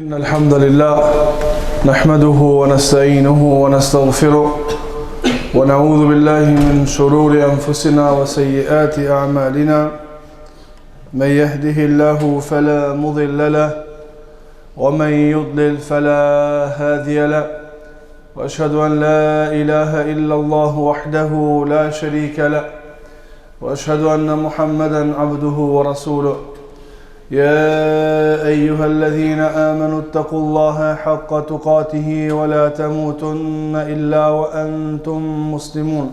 إن الحمد لله نحمده ونستعينه ونستغفره ونعوذ بالله من شرور أنفسنا وسيئات أعمالنا من يهده الله فلا مضل له ومن يضلل فلا هادي له وأشهد أن لا إله إلا الله وحده لا شريك له وأشهد أن محمدا عبده ورسوله يا أيها الذين آمنوا اتقوا الله حق تقاته ولا تموتن إلا وأنتم مسلمون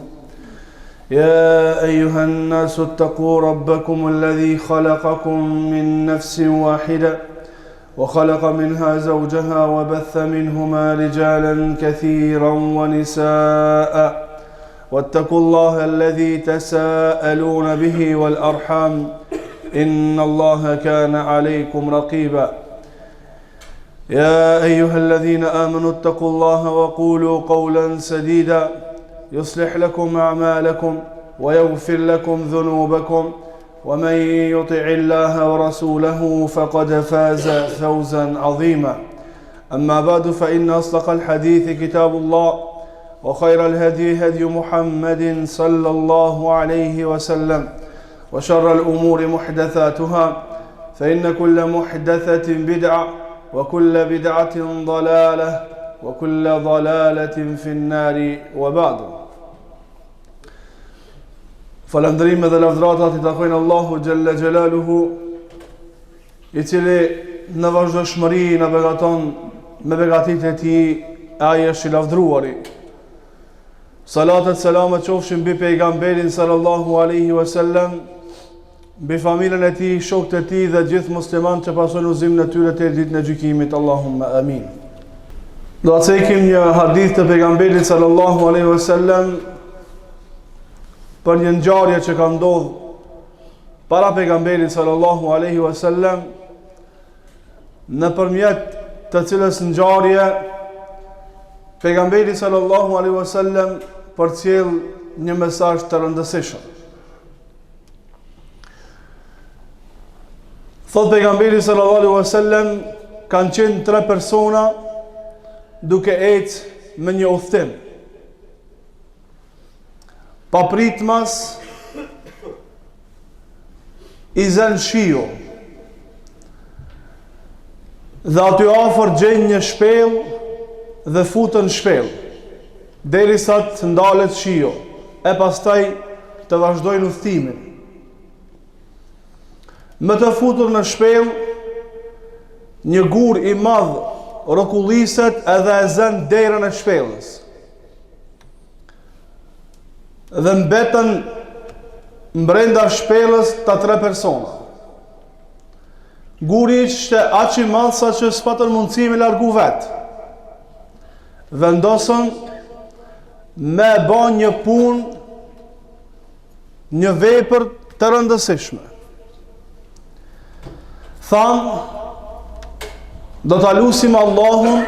يا أيها الناس اتقوا ربكم الذي خلقكم من نفس واحدة وخلق منها زوجها وبث منهما رجالا كثيرا ونساء واتقوا الله الذي تساءلون به والأرحام إن الله كان عليكم رقيبا يا أيها الذين آمنوا اتقوا الله وقولوا قولا سديدا يصلح لكم أعمالكم ويغفر لكم ذنوبكم ومن يطع الله ورسوله فقد فاز فوزا عظيما أما بعد فإن أصدق الحديث كتاب الله وخير الهدي هدي محمد صلى الله عليه وسلم وشر الأمور محدثاتها فإن كل محدثة بدعة وكل بدعة ضلالة وكل ضلالة في النار وبعد. Falëndërime dhe lavdratat I takojnë Allahu Gjelle Gjelaluhu, I cili në vazhdimshmëri na begaton me begatitë e Tij, ai është I lavdruari. Salatet selamet qofshin mbi pejgamberin sallallahu alaihi wasallam, mbi familjen e tij, shokët e tij dhe gjithë muslimanët që pasojnë udhëzimin e tyre deri ditën e gjykimit. Allahumma amin. Do të cekim një hadith të pejgamberit sallallahu alaihi wasallam për një ngjarje që ka ndodhur para pejgamberit sallallahu alaihi wasallam, nëpërmjet të cilës ngjarje pejgamberi sallallahu alaihi wasallam përcjell një mesazh të rëndësishëm. Thot pejgamberi sallallahu alaihi wasallam, kanë qenë 3 persona duke ecë me një udhtim. Pa pritmas I zën shiu dhe aty afër gjen një shpellë dhe futën shpellë derisa të ndalet shiu e pastaj të vazhdojnë udhtimin. Me të futur në shpellë, një gur I madh rrokulliset edhe e zën derën e shpellës. Dhe mbetën mbrenda shpellës ta 3 persona. Guri ishte aq I madh sa që s'patën mundësi me largu vet. Vendosën me bë një punë, një vepër të rëndësishme. Thanë, do ta lutim Allahun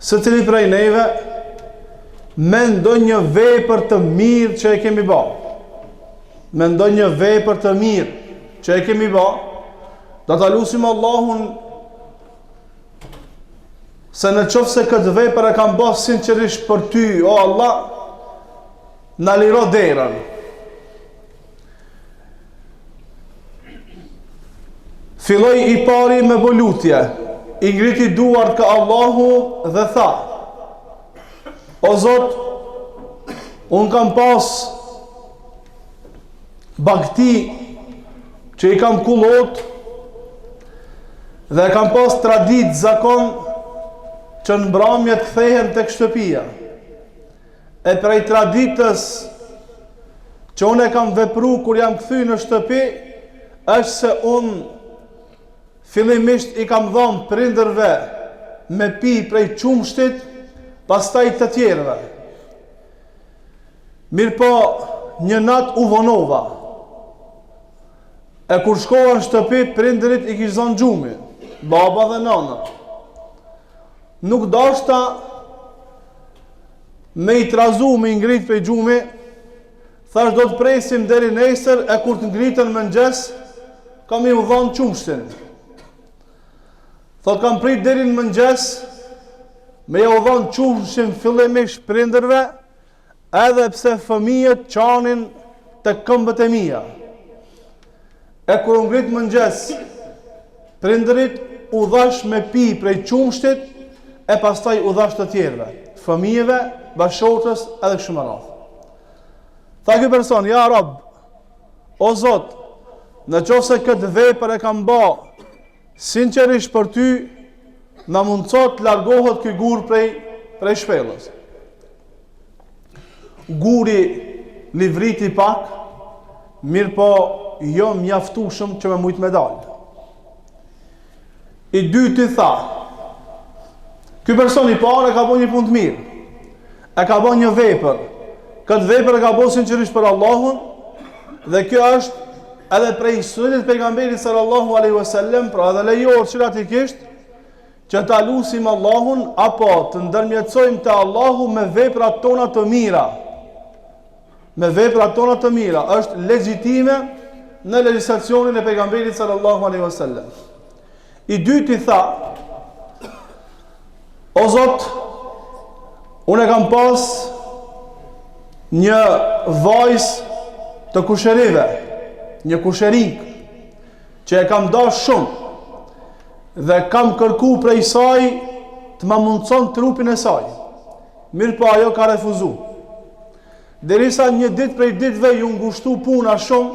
secili prej neve me ndonjë vepër të mirë që e kemi bë. Me ndonjë vepër të mirë që e kemi bë, do ta lutim Allahun se në qoftë se këtë vepër e kam bërë sinqerisht për ty, o Allah, na liro derën. Filloi I pari me bolutje, I ngriti duart ka Allahu dhe tha: O Zot, unë kam pas bagti që I kam kullot dhe kam pas tradit zakon që në mbrëmjet kthehen tek shtëpia. E prej traditës që unë e kam vepru kur jam kthy në shtëpi është se unë fillimisht I kam dhënë prindërve me pi prej qumshtit, pastaj të tjerëve. Mirë po, një nat u vonova. E kur shkova në shtëpi, prindërit I kishte dhënë gjumi, baba dhe nana. Nuk dashta me I trazu me I ngrit prej gjumi, thash do të presim deri nesër, e kur të ngritën mëngjes, kam I u dhënë qumshtin. Thot kam prit deri në mëngjes, me ja u dhon qumshin fillimisht prindërve, edhe pse fëmijët qanin të këmbët e mia. E kur u ngrit mëngjes, prindërit u dhash me pi prej qumshtit, e pastaj u dhash të tjerëve, fëmijëve, bashortës edhe kështu me radhë. Tha ky person, ja Rab, o Zot, nëse këtë vepër e kam bë sinqerisht për ty, na mundësot të largohet ky gur prej shpellës. Guri livriti pak, mirë po jo mjaftueshëm që me mujt me dalë. I dyti tha, ky person i parë ka bërë një punë të mirë, e ka bërë një vepër, këtë vepër e ka bërë sinqerisht për Allahun, dhe kjo është edhe prej sunetit pejgamberit sallallahu alaihi wasallam, pra edhe lejohet shiratikisht që ta lusim Allahun apo të ndërmjetësojmë te Allahu me veprat tona të mira. Me veprat tona të mira është legjitime në legjislacionin e pejgamberit sallallahu alaihi wasallam. I dyti tha, o Zot, unë kam pas një vajzë të kusherive, një kusherik, që e kam dash shumë, dhe kam kërku prej saj të ma mundëson trupin e saj. Mirë po ajo ka refuzu. Derisa një ditë prej ditëve ju ngushtu puna shumë,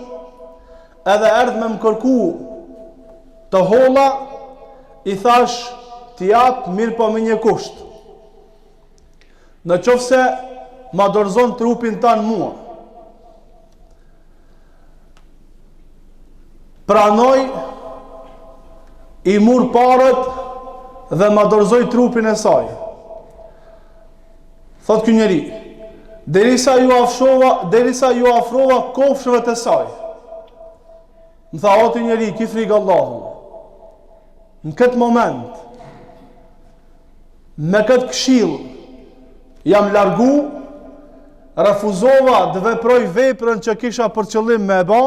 edhe erdhë me më kërku të holla, i thash t'i japë mirë po me një kusht. Në qofse ma dorëzon trupin tanë mua. Pranoj, i mur parët dhe ma dorëzoj trupin e saj. Thot ky njeri, derisa ju afrova kofshëve të saj. Më tha, o ti njeri, ki frikë Allahun. Në këtë moment, me këtë këshill, jam largu, refuzova të veproj veprën që kisha për qëllim me ba,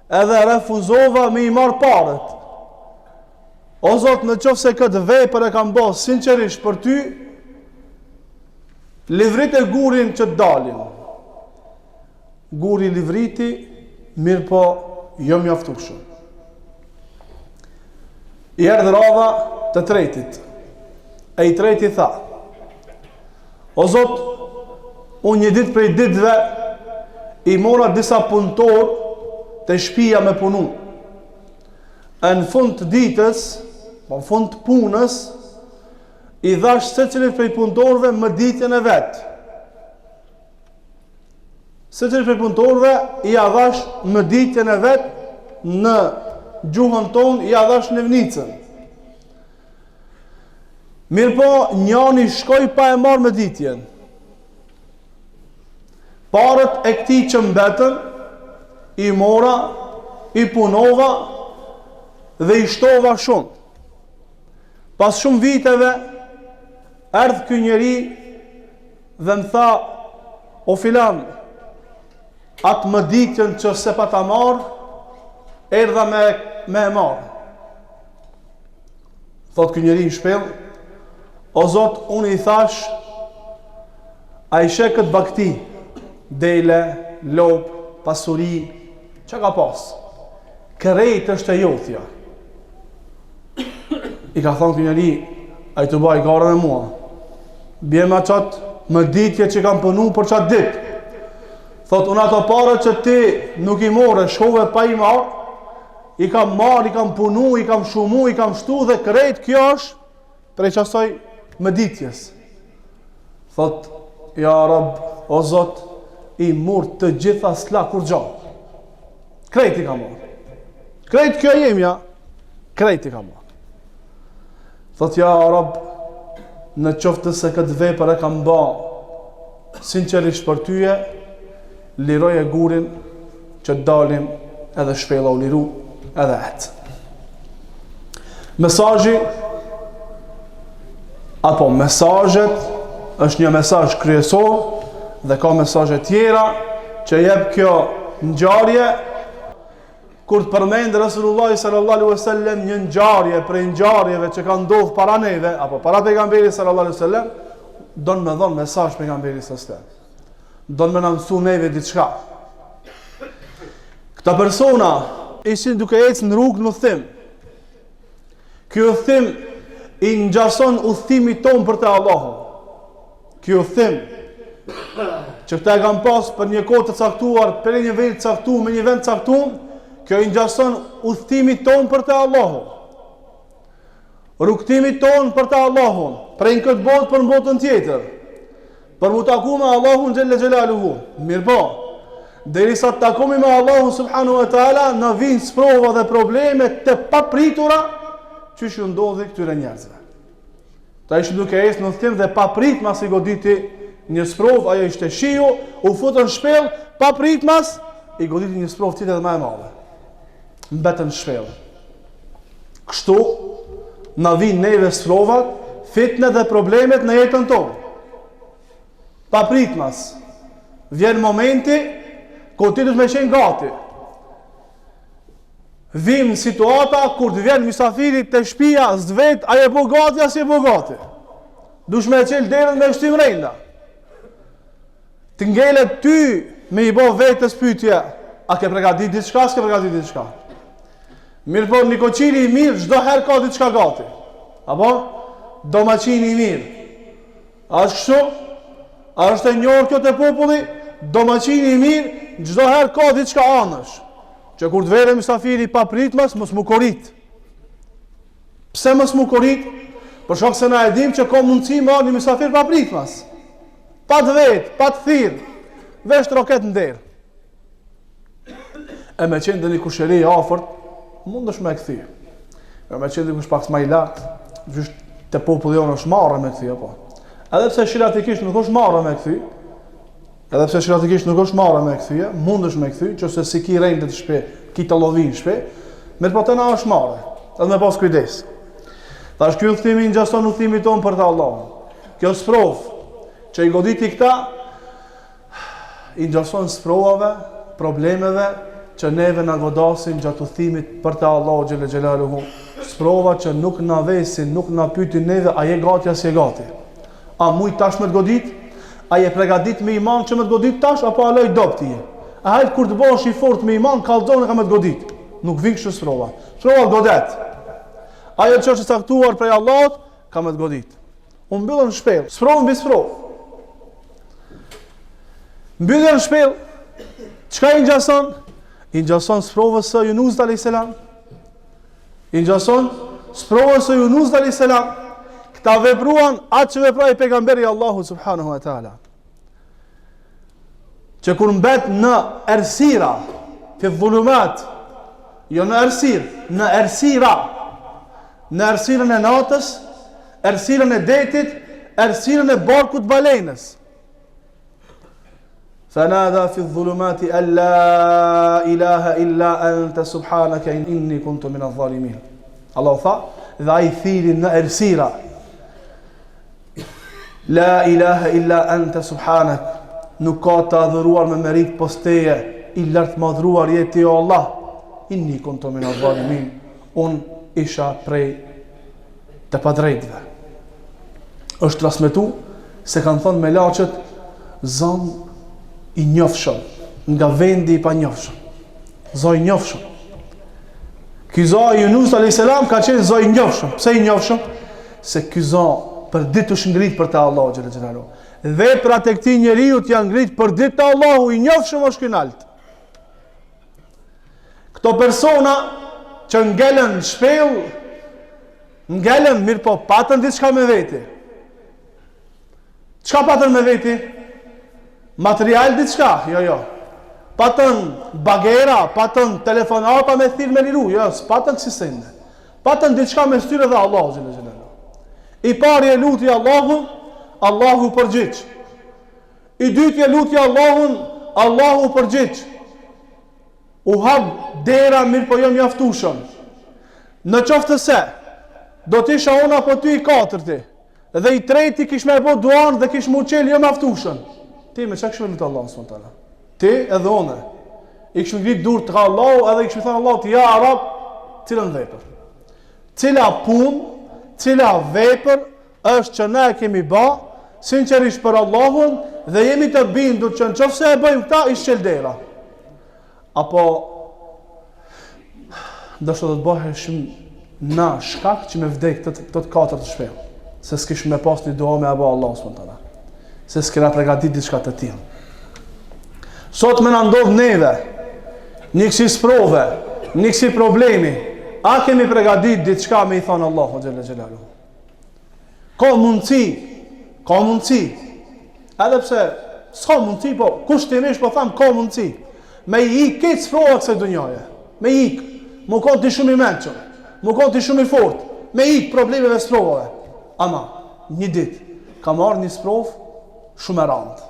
edhe refuzova me i marr parët. O Zot, në qoftë se këtë vepër e kam bërë sinqerisht për ty, livrite gurin që të dalin. Guri livriti, mirë po jo mjaftueshëm. I erdhi radha të tretit. E i treti tha, o Zot, unë një ditë prej ditëve i mora disa punëtor të shtëpia me punu. E në fund të ditës, në fund të punës, i dhash secilit prej punëtorëve mëditjen e vet. Secilit prej punëtorëve i dhash mëditjen e vet, në gjuhën tonë i dhash nevnicën. Mirë po, njani shkoj pa e marrë mëditjen. Parët e këtij që mbetën, i mora, i punova dhe i shtova shumë. Pas shumë viteve, erdhë ky njeri dhe më tha, o filan, atë mëditjen që se pa ta marrë, erdha me e marrë. Thot ky njeri i shpellë, o Zot, unë i thash, a i shek këtë bakti, dele, lop, pasuri, që ka pas? Kërejt është e jotja. I ka thonë kënjëri, a i të baj garën e mua. Bje ma qatë më ditje që kam punu për qatë dit. Thot, unë ato pare që ti nuk i more, shkove pa i marë, i kam marë, i kam punu, i kam shumu, i kam shtu dhe kërejt kjo është prej qasoj më ditjes. Thot, ja Rab, o Zot, i murë të gjitha s'la kur gjatë. Krejt i ka marë. Krejt kjo jemja, krejt i ka marë. Thot, ja Rab, në qoftë se këtë vepër e kam ba sinqerisht për tyje, liroj e gurin që dalim edhe shpela u liru edhe etë. Mesazhi apo mesazhet është një mesazh kryesor dhe ka mesazhe tjera që jep kjo ngjarje kur të përmendë Rasulullah sallallahu alaihi wasallam një ngjarje prej ngjarjeve që kanë ndodhur para neve apo para pejgamberit sallallahu alaihi wasallam, don me dhon mesazh pejgamberit sallallahu alaihi wasallam. Don me na mësu neve diçka. Këta persona ishin duke ecë në rrugë në udhtim. Ky udhtim i ngjason udhtimit ton për te Allahu. Ky udhtim që këta e kanë pas për një kohë të caktuar, për një vend të caktuar, me një vend të caktuar, kjo i ngjason udhtimit ton për te Allahu. Rrugtimit ton për te Allahu, prej në këtë botë për në botën tjetër. Për mu taku me Allahun xhelle xhelaluhu. Mirpo, derisa të takumi me Allahun subhanahu wa taala, na vijnë sprova dhe probleme të papritura që ju ndodhi këtyre njerëzve. Ta ishin duke ecë në udhtim dhe papritmas i goditi një sprov, ajo ishte shiu, u futën në shpellë, papritmas i goditi një sprov tjetër dhe më e madhe. Mbetën shpellë. Kështu na vijnë neve sprovat, fitne dhe problemet në jetën tonë. Papritmas. Vjen momenti ku ti duhet me qenë gati. Vim situata kur të vjen mysafiri te shtëpia, s'vet, a je po gati as je po gati. Dush me qel derën me shtym renda. Të ngelet ty me i bo vetës pyetje, a ke përgatit diçka, s'ke përgatit diçka. Mirë po, një koqiri i mirë, çdo herë ka diçka gati. Apo? Domaqini i mirë. A është kështu? A është e njohur kjo te populli? Domaqini i mirë, çdo herë ka diçka anësh. Që kur të vere mysafiri pa pritmas, mos mu korit. Pse mos mu korit? Për shkak se na e dim që ka mundësi me një mysafir pa pritmas. Pa të vetë, pa të thirr, vesh roket në derë. E me qenë dhe një kusheri afërt, mund është me këthi. E me qenë dhe kush pak s'ma i lartë, gjysht të populli jonë është marrë me këthi, apo. Edhe pse shiratikisht nuk është marrë me këthi, mund është me këthi, që se si ki rejnë të shpe, ki të lovin shpe, me të po të na është marrë, edhe me pas kujdes. Tha është kjo udhëtimi ngjason udhëtimit tonë për të Allahun. Kjo sprov që i goditi këta, i ngjason sprovave, problemeve, që neve na godasin gjatë udhëtimit për të Allahu xhelle xhelaluhu. Sprova që nuk na vesin, nuk na pyetin neve, a je gati as je gati? A muj tash me të godit? A je pregadit me iman që me të godit tash, apo a loj dop ti je? A hajt kur të bosh i fort me iman, kallzon e ka me të godit. Nuk vin kështu sprova. Sprova godet. Ajo që është caktuar prej Allahut, ka me të godit. U mbyllën shpellë, sprovë mbi sprovë. Mbyllën shpellë, çka i ngjason? I ngjason sprovës së Yunus alayhis salam. I ngjason sprovës së Yunus alayhis salam. Këta vepruan atë që veproi pejgamberi Allahu subhanahu wa taala. Që kur mbet në ersira, fi dhulumat, jo në ersir, në ersira, në ersirën e natës, ersirën e detit, ersirën e barkut balenës. Fanada fi dhulumati an la ilaha illa anta subhanaka inni kuntu min adh-dhalimin. Allah tha, dhe ai thiri në ersira. La ilaha illa anta subhanak. Nuk ka të adhuruar me merit posteje, i lartë madhruar jeti o Allah. Inni kuntu min adh-dhalimin. Unë isha prej të padrejtve. Është transmetu se kanë thonë me laqët zon i njofshëm, nga vendi i pa njofshëm. Zon i njofshëm. Ky zon Yunus alayhis salam ka qenë zon i njofshëm. Pse i njofshëm? Se ky zon për ditë është ngrit për të Allahu xhela xhelalu. Veprat e këtij njeriu janë ngrit për ditë të Allahu, i njofshëm është ky nalt. Këto persona që ngelen shpellë, ngelen mirë po patën diçka me veti. Çka patën me veti? Material diçka? Jo. Patën bagera, patën telefonata me thirr me liru, jo, s'patën si sende. Patën diçka me styre dhe Allahu xhela xhelalu. I pari e luti Allahun, Allahu përgjigj. I dyti e luti Allahun, Allahu përgjigj. U hap dera mirë po jo mjaftueshëm. Në qoftë se do të isha unë apo ty i katërti, dhe i treti kish me bo duan dhe kish mu qel jo mjaftueshëm. Ti me çka kish me lutë Allahun subhanallahu. Ti edhe unë. i kishim ngrit dur të Allahu edhe i kishim thënë Allahut ja Rab, cilën vepër, cila punë, cila vepër është që ne kemi bë sinqerisht për Allahun dhe jemi të bindur që nëse e bëjmë këta i shqeldera. Apo ndoshta do të bëheshim na shkak që me vdek të katërt të shpejt, se s'kishim me pas një dua me apo Allah subhanahu taala. Se s'kena përgatit diçka të tillë. Sot më na ndodh neve një kësi sprove, një kësi problemi, a kemi përgatit diçka me i thonë Allahu xhalla xhelalu. Ka mundësi, edhe pse s'ka mundësi, po kushtimisht po tham ka mundësi, me i ik këtë sprova kësaj dunjaje, me i ik, më konë të shumë i mençur, më konë të shumë i fort, me i ik problemeve sprovave. Ama, një ditë, ka marrë një sprovë shumë e randë.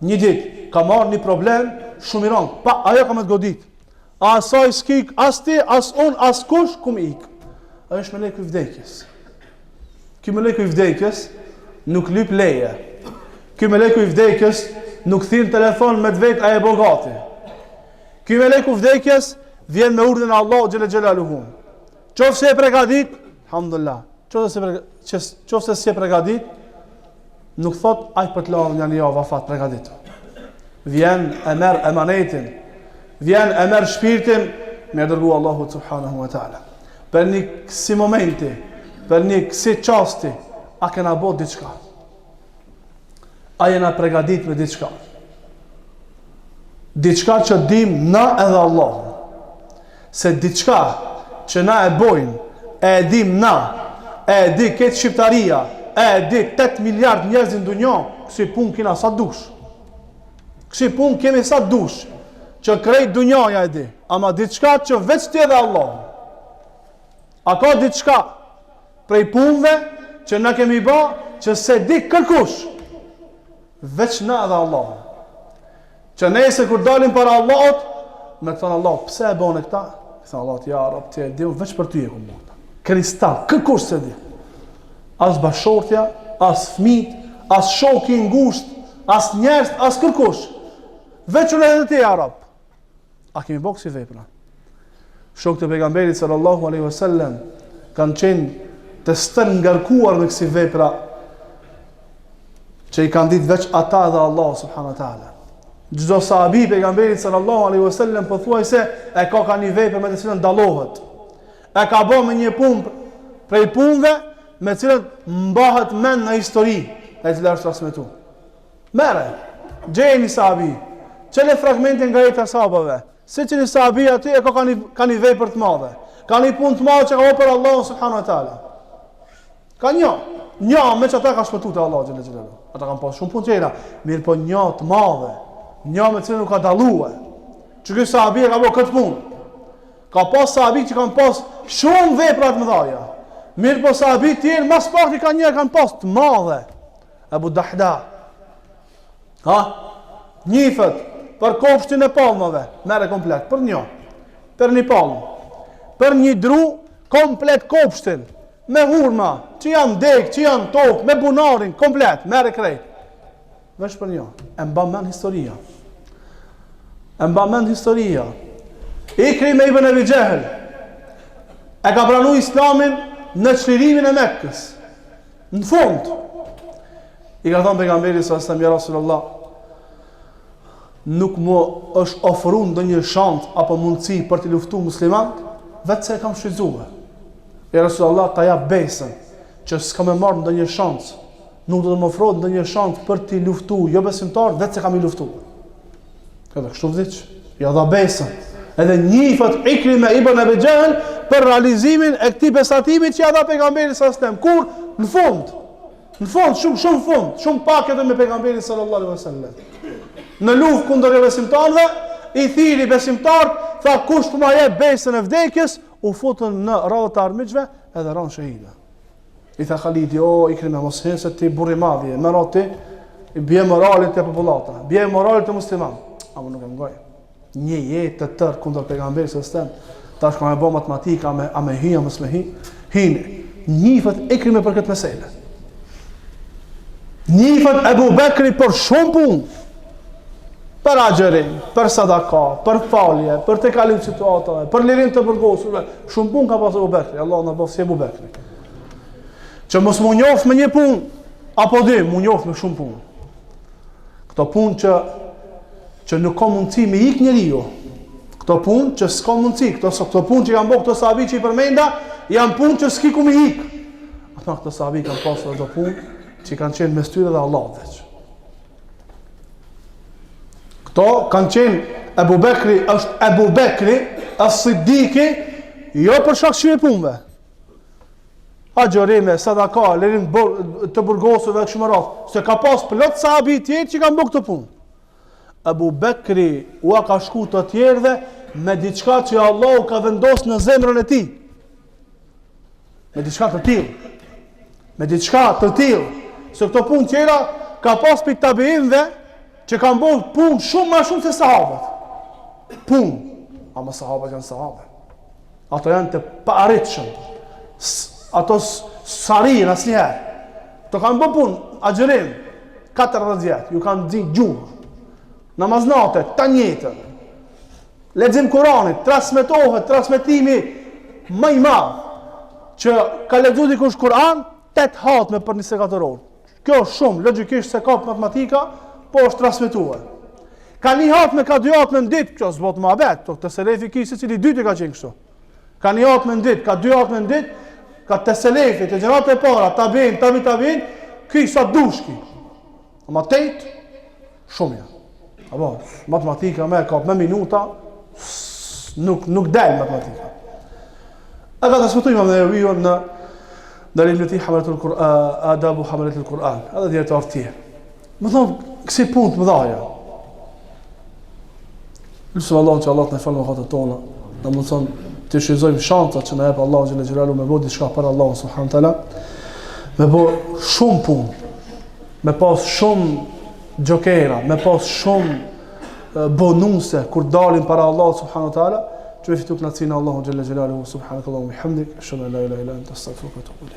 Një ditë, ka marrë një problem shumë i randë, pa ajo ka me të godit. Asaj s'kik, as ti, as unë, as kush, ku me ik. Ajo është me leku i vdekjes. Ky me leku i vdekjes nuk lyp leje. Ky me leku i vdekjes nuk thirr telefon me të vetë a e bogati. Ky me leku i vdekjes vjen me urdhën e Allahut xhela xhelaluhu. Qofse e përgatit, alhamdulillah. Qofse si e përgatit, nuk thot aj për të lavë një javë afat përgatitu. Vjen e merr emanetin, vjen e merr shpirtin me dërgu Allahu subhanahu wa taala. Për një kësi momenti, për një kësi qasti, a kena bo diçka? A jena përgatit me diçka? Diçka që dim na edhe Allahu. Se diçka që na e bojnë, e dim na, e di këtë shqiptaria, e di 8 miliard njerëz në dunjë, kësi pun kena sa dush. Kësi pun kemi sa dush, që krejt dunjaja e di. Ama diçka që veç ti edhe Allahu. A ka diçka prej punve që na kemi ba, që se di kërkush, veç na edhe Allahu. Që nese kur dalim para Allahut, me të thënë Allah, pse e bone këta? Thënë Allah, ja Rab, ti e di, veç për ty e ku mund. Kristal, kërkush se di. As bashortja, as fmit, as shoki ngusht, as njerëz, as kërkush. Veç unë edhe ti, ja Rab. A kemi bo kësi vepra? Shok të pejgamberit sallallahu alaihi wasallam kanë qenë të stën ngarkuar me kësi vepra që i kanë ditë veç ata dhe Allah subhanahu wa taala. Çdo sahabi pejgamberit sallallahu alaihi wasallam pothuajse e ka një vepër me të cilën dallohet. E ka bë me një punë prej punëve me të cilën mbahet mend në histori e cila është transmetuar. Merre, gjeni sahabi, çele fragmente nga jeta e sahabëve. Se që një sahabi aty e ka një vepër të madhe. Ka një punë të madhe që ka bërë për Allah subhanahu wa taala. Ka një me që ata ka shpëtu të Allah xhela xhelalu. Ata kanë pas shumë punë tjera, mirë po një të madhe, një me cilën nuk ka dalluar. Që ky sahabi e ka bërë këtë punë. Ka pas sahabi që kanë pas shumë vepra të mëdha. Mirë po sahabi tjerë mas pakti kanë pas të madhe. Abu Dahda. Njifët për kopshtin e palmave, merre komplet, për një palmë, për një dru, komplet kopshtin, me hurma, që janë dek, që janë tokë, me bunarin, komplet, merre krejt. Vesh për një, e mba men historia. Ikrime ibn Abi Jahl, e ka pranu islamin në çlirimin e Mekkës, në fund. I ka thonë pejgamberi sallallahu alaihi wasallam, ja Rasulullah, nuk më është ofru ndonjë shans apo mundësi për të luftuar muslimanët, vetë se e kam shfrytzuar. E Rasulullah ta jap besën që s'ka më marrë ndonjë shans, nuk do të më ofrohet ndonjë shans për të luftuar jo besimtar, vetë se kam i luftuar. Edhe kështu vdiq, ja dha besën. Edhe njifat Ikrime ibn Abi Jahl për realizimin e këtij besatimit që ja dha pejgamberi sallallahu alajhi wasallam. Kur në fund, shumë fund, shumë pak edhe me pejgamberin sallallahu alajhi wasallam. Në luftë kundër besimtarëve, i thiri besimtar, tha kush të ma jep besën e vdekjes, u futën në radhët e armiqve edhe ranë shahida. I tha Khalidi, Ikrime, mos hen se ti burri madhje, me rati, bje moralit të popullata, bje moralit të musliman. Apo nuk e mgoj. Një jetë të tërë kundër pejgamberit së stem, ta shka me bo matematika, a me hi, a mos me hi, hini. Njifët Ikrime për këtë mesele. Njifët Ebu Bekri për shumë punë. për agjerim, për sadaka, për falje, për të kalim situatave, për lirim të burgosurve. Shumë punë ka pasur Abu Bekri, Allah na bëf si Abu Bekri. Që mos mu njof me një punë, apo dy, mu njof me shumë punë. Këto punë që nuk ka mundësi me ik njeriu. Këto punë që s'ka mundësi, këto punë që kanë bërë këto sahabi që i përmenda, janë punë që s'ki ku me ik. Ata këto sahabi kanë pasur ato punë që kanë qenë mes tyre dhe Allahut veç. Këto kanë qenë Abu Bekri, është Abu Bekri, as-Siddiqi, jo për shkak të punëve. Agjerime, sadaka, lirim të burgosurve kështu me radhë, se ka pas plot sahabi tjerë që kanë bërë këtë punë. Abu Bekri u ka shku të tjerëve me diçka që Allahu ka vendosur në zemrën e tij. Me diçka të tillë. Me diçka të tillë. Se këto punë tjera ka pas për tabiinëve që kanë bërë punë shumë më shumë se sahabët. Punë, ama sahabët janë sahabë. Ato janë të paarritshëm. Ato sarin asnjëherë. Ato kanë bërë punë, agjerim, 40 vjet, ju kanë dhënë gjuhë. Namaznate, tanjetën, lexim Kuranit, transmetimi më i madh që ka lexuar dikush Kur'an 8 hatme për 24 orë. Kjo është shumë, logjikisht se ka matematika, po është transmetuar. Ka një hatme, ka 2 hatme në ditë, kjo s'bot mohabet, të selefi ki secili dytë ka qenë kështu. Ka një hatme në ditë, ka 2 hatme në ditë, ka të selefi, të gjerat e para, tabin, ky sa dushki. Ama 8, shumë janë. Apo, matematika me minuta, nuk del matematika. E ka të sfutujme me e në dalim në ti adabu hamaletul Kur'an, edhe djetar tjerë. Më thonë, kësi punë të më dhaja. Lusëm Allah që Allah të ne falë më katët tona, në më thonë të shizojmë shantat që në jepë Allah në gjelalu me bo diçka për Allah subhanahu taala, me bo shumë punë, me pas shumë gjokera, me pas shumë bonuse kur dalin para Allah subhanahu taala, që me fitu knatësina Allahu xhalla xhelaluhu subhanakallahumma bihamdik, ashhadu an la ilaha illa anta astaghfiruka wa atubu ilayk.